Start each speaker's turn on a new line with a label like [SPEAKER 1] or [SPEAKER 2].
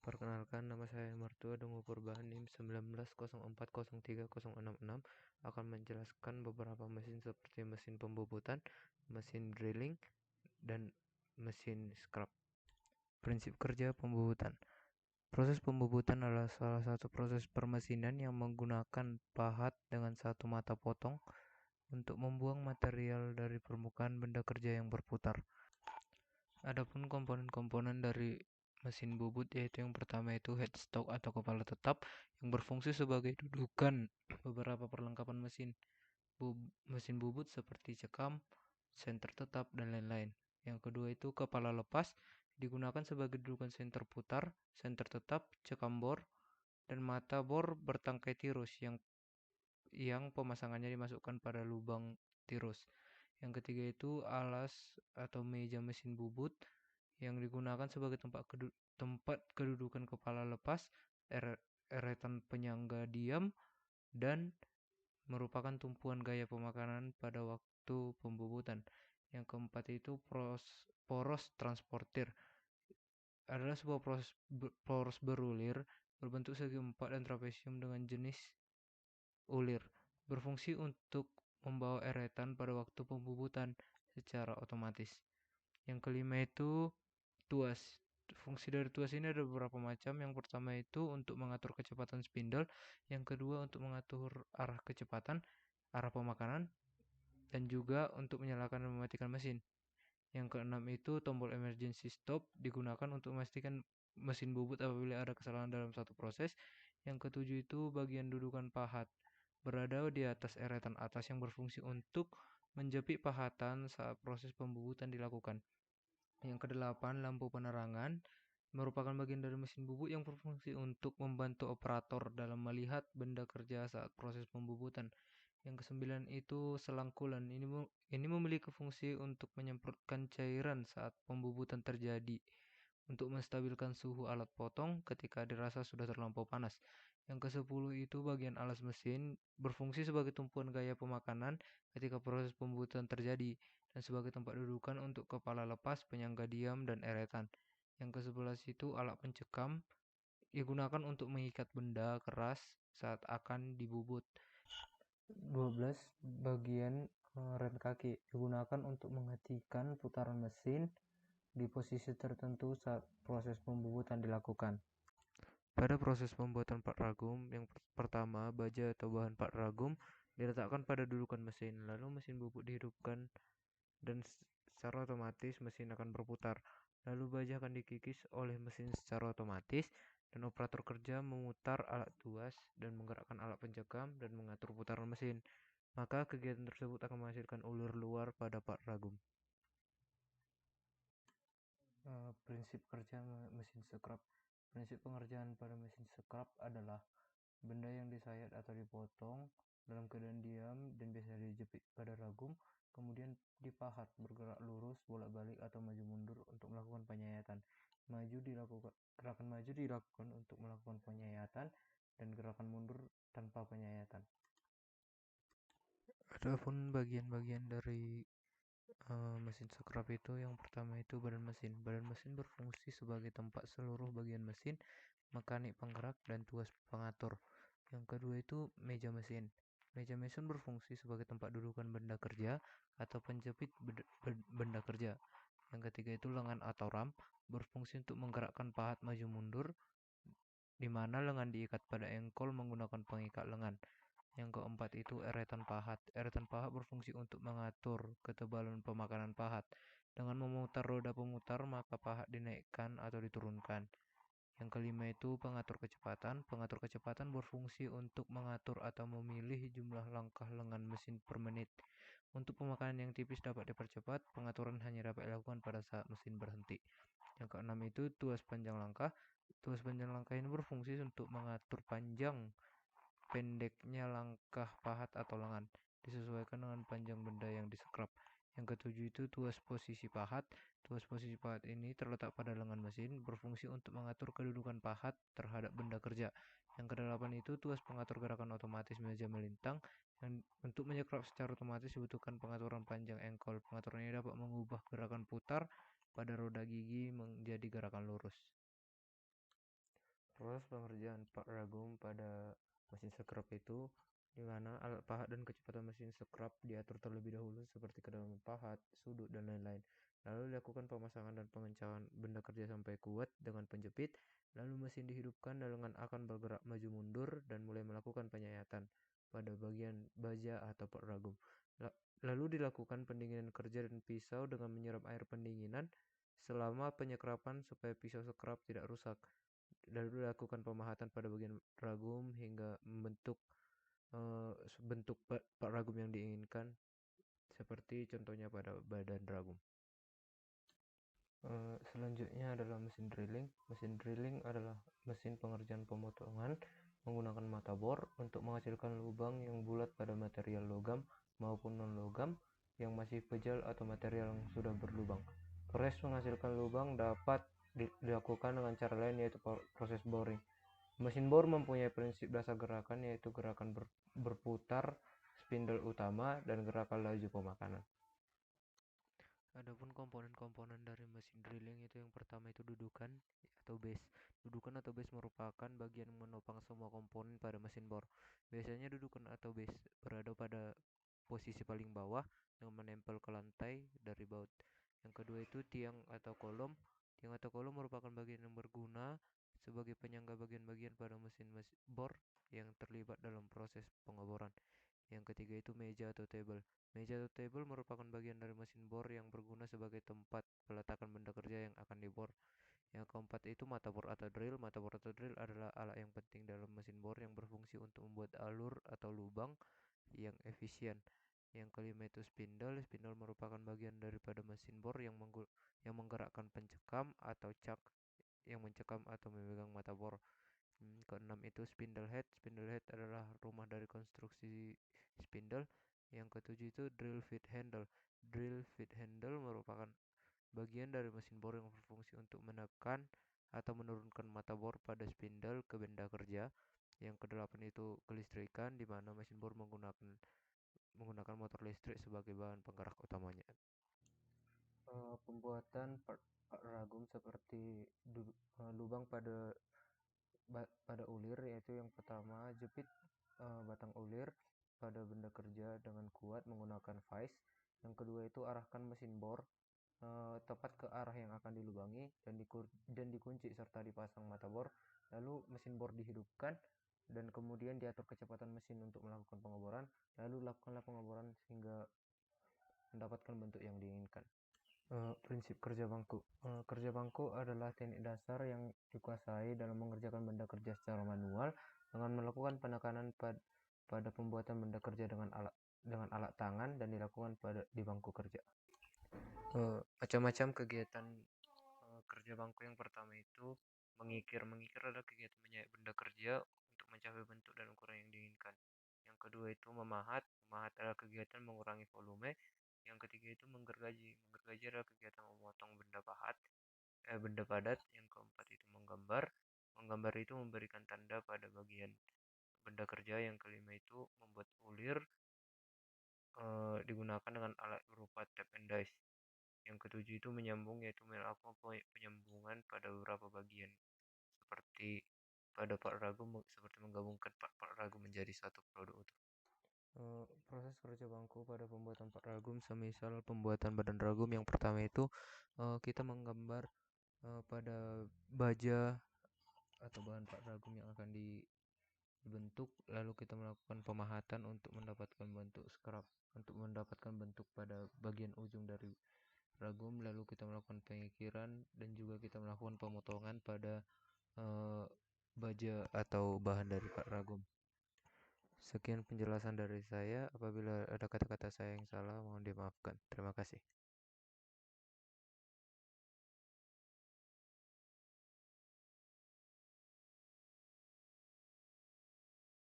[SPEAKER 1] Perkenalkan, nama saya Martua Dongo Purba, NIM 1904030066 akan menjelaskan beberapa mesin seperti mesin pembubutan, mesin drilling, dan mesin scrap. Prinsip kerja pembubutan. Proses pembubutan adalah salah satu proses permesinan yang menggunakan pahat dengan satu mata potong untuk membuang material dari permukaan benda kerja yang berputar. Adapun komponen-komponen dari mesin bubut yaitu yang pertama itu headstock atau kepala tetap yang berfungsi sebagai dudukan beberapa perlengkapan mesin bubut seperti cekam, senter tetap, dan lain-lain. Yang kedua itu kepala lepas digunakan sebagai dudukan senter putar, senter tetap, cekam bor, dan mata bor bertangkai tirus yang pemasangannya dimasukkan pada lubang tirus. Yang ketiga itu alas atau meja mesin bubut yang digunakan sebagai tempat kedudukan kepala lepas, eretan penyangga diam, dan merupakan tumpuan gaya pemakanan pada waktu pembubutan. Yang keempat itu poros transportir adalah sebuah poros berulir berbentuk segi empat dan trapesium dengan jenis ulir, berfungsi untuk membawa eretan pada waktu pembubutan secara otomatis. Yang kelima itu tuas. Fungsi dari tuas ini ada beberapa macam. Yang pertama itu untuk mengatur kecepatan spindle, yang kedua untuk mengatur arah kecepatan, arah pemakanan, dan juga untuk menyalakan dan mematikan mesin. Yang keenam itu tombol emergency stop, digunakan untuk memastikan mesin bubut apabila ada kesalahan dalam satu proses. Yang ketujuh itu bagian dudukan pahat, berada di atas eretan atas yang berfungsi untuk menjepit pahatan saat proses pembubutan dilakukan. Yang kedelapan, lampu penerangan merupakan bagian dari mesin bubut yang berfungsi untuk membantu operator dalam melihat benda kerja saat proses pembubutan. Yang kesembilan itu selang coolant. Ini memiliki fungsi untuk menyemprotkan cairan saat pembubutan terjadi untuk menstabilkan suhu alat potong ketika dirasa sudah terlampau panas. Yang kesepuluh itu bagian alas mesin berfungsi sebagai tumpuan gaya pemakanan ketika proses pembubutan terjadi dan sebagai tempat dudukan untuk kepala lepas, penyangga diam, dan eretan. Yang ke-11 itu alat pencekam digunakan untuk mengikat benda keras saat akan dibubut. 12 bagian rem kaki digunakan untuk menghentikan putaran mesin di posisi tertentu saat proses pembubutan dilakukan. Pada proses pembuatan part ragum, yang pertama, baja atau bahan part ragum diletakkan pada dudukan mesin, lalu mesin bubut dihidupkan dan secara otomatis mesin akan berputar. Lalu baja akan dikikis oleh mesin secara otomatis dan operator kerja memutar alat tuas dan menggerakkan alat pencekam dan mengatur putaran mesin. Maka kegiatan tersebut akan menghasilkan ulur luar pada part ragum. Prinsip kerja mesin scrap. Prinsip pengerjaan pada mesin scrap adalah benda yang disayat atau dipotong dalam keadaan diam dan biasa dijepit pada ragum, kemudian dipahat bergerak lurus, bolak-balik, atau maju mundur untuk melakukan penyayatan. Gerakan maju dilakukan untuk melakukan penyayatan dan gerakan mundur tanpa penyayatan. Adapun bagian-bagian dari mesin scrap itu, yang pertama itu badan mesin. Badan mesin berfungsi sebagai tempat seluruh bagian mesin, mekanik penggerak, dan tuas pengatur. Yang kedua itu meja mesin. Meja mesin berfungsi sebagai tempat dudukan benda kerja atau penjepit benda kerja. Yang ketiga itu lengan atau ram, berfungsi untuk menggerakkan pahat maju mundur, di mana lengan diikat pada engkol menggunakan pengikat lengan. Yang keempat itu eretan pahat. Eretan pahat berfungsi untuk mengatur ketebalan pemakanan pahat. Dengan memutar roda pemutar, maka pahat dinaikkan atau diturunkan. Yang kelima itu pengatur kecepatan. Pengatur kecepatan berfungsi untuk mengatur atau memilih jumlah langkah lengan mesin per menit. Untuk pemakanan yang tipis dapat dipercepat, pengaturan hanya dapat dilakukan pada saat mesin berhenti. Yang keenam itu tuas panjang langkah. Tuas panjang langkah ini berfungsi untuk mengatur panjang pendeknya langkah pahat atau lengan, disesuaikan dengan panjang benda yang disekrap. Yang ketujuh itu tuas posisi pahat. Tuas posisi pahat ini terletak pada lengan mesin, berfungsi untuk mengatur kedudukan pahat terhadap benda kerja. Yang kedelapan itu tuas pengatur gerakan otomatis meja melintang. Yang untuk menyekrap secara otomatis dibutuhkan pengaturan panjang engkol. Pengaturan ini dapat mengubah gerakan putar pada roda gigi menjadi gerakan lurus. Proses pengerjaan part ragum pada mesin scrap itu di mana alat pahat dan kecepatan mesin scrap diatur terlebih dahulu seperti kedalaman pahat, sudut, dan lain-lain. Lalu dilakukan pemasangan dan pengencangan benda kerja sampai kuat dengan penjepit. Lalu mesin dihidupkan dengan akan bergerak maju mundur dan mulai melakukan penyayatan pada bagian baja atau part ragum. Lalu dilakukan pendinginan kerja dan pisau dengan menyiram air pendinginan selama penyekrapan supaya pisau scrap tidak rusak. Lalu dilakukan pemahatan pada bagian ragum hingga membentuk bentuk part ragum yang diinginkan, seperti contohnya pada badan ragum. Selanjutnya adalah mesin drilling. Mesin drilling adalah mesin pengerjaan pemotongan menggunakan mata bor untuk menghasilkan lubang yang bulat pada material logam maupun non-logam yang masih pejal atau material yang sudah berlubang. Proses menghasilkan lubang dapat dilakukan dengan cara lain, yaitu proses boring. Mesin bor mempunyai prinsip dasar gerakan, yaitu gerakan berputar spindle utama dan gerakan laju pemakanan. Adapun komponen-komponen dari mesin drilling itu yang pertama itu dudukan atau base. Dudukan atau base merupakan bagian menopang semua komponen pada mesin bor. Biasanya dudukan atau base berada pada posisi paling bawah yang menempel ke lantai dari baut. Yang kedua itu tiang atau kolom. Tiang atau kolom merupakan bagian yang berguna sebagai penyangga bagian-bagian pada mesin bor yang terlibat dalam proses pengeboran. Yang ketiga itu meja atau table. Meja atau table merupakan bagian dari mesin bor yang berguna sebagai tempat peletakan benda kerja yang akan dibor. Yang keempat itu mata bor atau drill. Mata bor atau drill adalah alat yang penting dalam mesin bor yang berfungsi untuk membuat alur atau lubang yang efisien. Yang kelima itu spindle. Spindle merupakan bagian daripada mesin bor yang menggerakkan pencekam atau cak yang mencekam atau memegang mata bor. Keenam itu spindle head. Spindle head adalah rumah dari konstruksi spindle. Yang ketujuh itu drill feed handle. Drill feed handle merupakan bagian dari mesin bor yang berfungsi untuk menekan atau menurunkan mata bor pada spindle ke benda kerja. Yang kedelapan itu kelistrikan, di mana mesin bor menggunakan motor listrik sebagai bahan penggerak utamanya. Pembuatan part ragum seperti lubang pada ulir, yaitu yang pertama jepit batang ulir pada benda kerja dengan kuat menggunakan vise. Yang kedua itu arahkan mesin bor tepat ke arah yang akan dilubangi dan dikunci serta dipasang mata bor. Lalu mesin bor dihidupkan dan kemudian diatur kecepatan mesin untuk melakukan pengeboran. Lalu lakukanlah pengeboran sehingga mendapatkan bentuk yang diinginkan. Prinsip kerja bangku. Kerja bangku adalah teknik dasar yang dikuasai dalam mengerjakan benda kerja secara manual dengan melakukan penekanan pada pembuatan benda kerja dengan alat tangan dan dilakukan di bangku kerja. Macam-macam kegiatan kerja bangku. Yang pertama itu mengikir. Mengikir adalah kegiatan menyayat benda kerja untuk mencapai bentuk dan ukuran yang diinginkan. Yang kedua itu memahat. Memahat adalah kegiatan mengurangi volume. Yang ketiga itu menggergaji. Menggergaji adalah kegiatan memotong benda padat. Yang keempat itu menggambar. Menggambar itu memberikan tanda pada bagian benda kerja. Yang kelima itu membuat ulir digunakan dengan alat berupa tape and dice. Yang ketujuh itu menyambung, yaitu melakukan penyambungan pada beberapa bagian seperti pada part ragum, seperti menggabungkan part ragum menjadi satu produk utuh. Proses kerja bangku pada pembuatan part ragum semisal pembuatan badan ragum. Yang pertama itu kita menggambar pada baja atau bahan part ragum yang akan dibentuk, lalu kita melakukan pemahatan untuk mendapatkan bentuk scrap, untuk mendapatkan bentuk pada bagian ujung dari ragum. Lalu kita melakukan pengikiran dan juga kita melakukan pemotongan pada baja atau bahan dari part ragum. Sekian penjelasan dari saya. Apabila ada kata-kata saya yang salah, mohon dimaafkan. Terima kasih.